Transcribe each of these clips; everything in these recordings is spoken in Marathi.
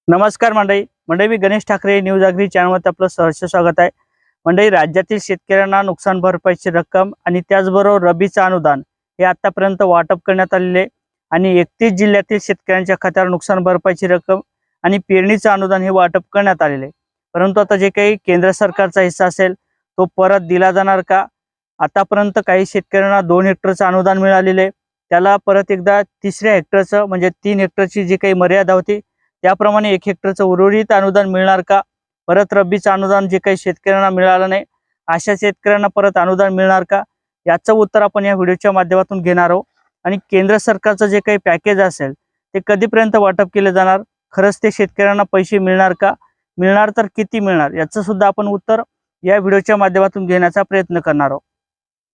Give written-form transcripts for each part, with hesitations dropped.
नमस्कार मंडळी मी गणेश ठाकरे न्यूज अग्री चॅनलवर आपलं सहर्ष स्वागत आहे। मंडळी, राज्यातील शेतकऱ्यांना नुकसान भरपाईची रक्कम आणि त्याचबरोबर रबीचं अनुदान हे आतापर्यंत वाटप करण्यात आलेले आणि 31 जिल्ह्यातील शेतकऱ्यांच्या खात्यावर नुकसान भरपाईची रक्कम आणि पेरणीचं अनुदान हे वाटप करण्यात आलेले। परंतु आता जे काही केंद्र सरकारचा हिस्सा असेल तो परत दिला जाणार का? आतापर्यंत काही शेतकऱ्यांना 2 हेक्टरचं अनुदान मिळालेले, त्याला परत एकदा 3ऱ्या हेक्टरचं म्हणजे 3 हेक्टरची जी काही मर्यादा होती त्याप्रमाणे 1 हेक्टरचं उर्वरित अनुदान मिळणार का? परत रब्बीचं अनुदान जे काही शेतकऱ्यांना मिळालं नाही अशा शेतकऱ्यांना परत अनुदान मिळणार का? याचं उत्तर आपण या व्हिडिओच्या माध्यमातून घेणार आहोत। आणि केंद्र सरकारचं जे काही पॅकेज असेल ते कधीपर्यंत वाटप केले जाणार, खरंच ते शेतकऱ्यांना पैसे मिळणार का? मिळणार तर किती मिळणार याचं सुद्धा आपण उत्तर या व्हिडिओच्या माध्यमातून घेण्याचा प्रयत्न करणार आहोत।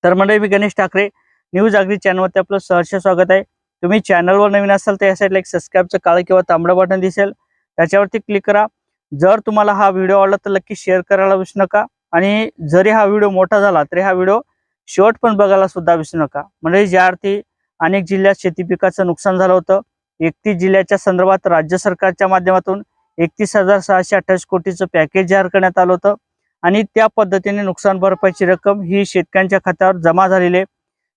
तर मंडळी, मी गणेश ठाकरे न्यूज अग्री चॅनलवरती आपलं सहर्ष स्वागत आहे। तुम्ही चॅनलवर नवीन असाल तर या साईडला एक सबस्क्राईबचं काळं किंवा तांबडं बटन दिसेल, त्याच्यावरती क्लिक करा। जर तुम्हाला हा व्हिडिओ आवडला तर नक्की शेअर करायला विसरू नका आणि जरी हा व्हिडिओ मोठा झाला तरी हा व्हिडिओ शेवट पण बघायला सुद्धा विसरू नका। म्हणजे ज्या अर्थी अनेक जिल्ह्यात शेती पिकाचं नुकसान झालं होतं, 31 जिल्ह्याच्या संदर्भात राज्य सरकारच्या माध्यमातून 31,628 कोटीचं पॅकेज जाहीर करण्यात आलं होतं आणि त्या पद्धतीने नुकसान भरपाईची रक्कम ही शेतकऱ्यांच्या खात्यावर जमा झालेली आहे।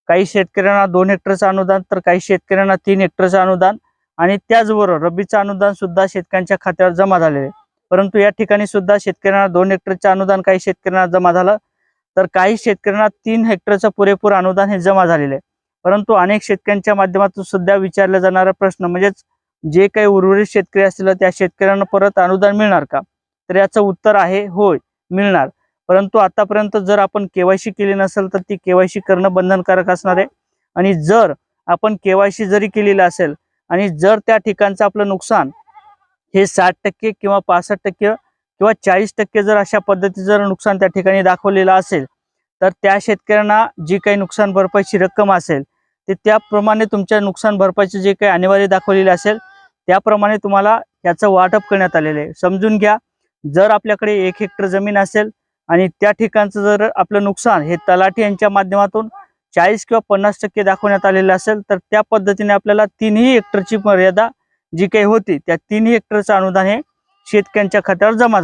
काही शेतकऱ्यांना 2 हेक्टरचं अनुदान तर काही शेतकऱ्यांना 3 हेक्टरचं अनुदान आणि त्याचबरोबर रब्बीचं अनुदान सुद्धा शेतकऱ्यांच्या खात्यावर जमा झालेले आहे। परंतु या ठिकाणी सुद्धा शेतकऱ्यांना 2 हेक्टरचं अनुदान काही शेतकऱ्यांना जमा झालं तर काही शेतकऱ्यांना 3 हेक्टरचं पुरेपूर अनुदान हे जमा झालेले आहे। परंतु अनेक शेतकऱ्यांच्या माध्यमातून सुद्धा विचारला जाणारा प्रश्न म्हणजेच जे काही उर्वरित शेतकरी असतील त्या शेतकऱ्यांना परत अनुदान मिळणार का? तर याचं उत्तर आहे होय, मिळणार। परंतु आतापर्यंत जर आपण केवायसी केली नसेल तर ती केवायसी करणं बंधनकारक असणार आहे आणि जर आपण केवायसी जरी केलेलं असेल आणि जर त्या ठिकाणचं आपलं नुकसान हे 60% किंवा 65% किंवा 40% जर अशा पद्धतीचं जर नुकसान त्या ठिकाणी दाखवलेलं असेल तर त्या शेतकऱ्यांना जी काही नुकसान भरपाईची रक्कम असेल ते त्याप्रमाणे तुमच्या नुकसान भरपाईचे जे काही अनिवार्य दाखवलेले असेल त्याप्रमाणे तुम्हाला याचं वाटप करण्यात आलेलं आहे। समजून घ्या, जर आपल्याकडे 1 हेक्टर जमीन असेल आणि त्या ठिकाणचं जर आपलं नुकसान हे तलाठी यांच्या माध्यमातून 40 किंवा 50% दाखवण्यात आलेलं असेल तर त्या पद्धतीने आपल्याला 3 हेक्टरची मर्यादा जी काही होती त्या 3 हेक्टरचं अनुदान हे शेतकऱ्यांच्या खात्यावर जमा झालं।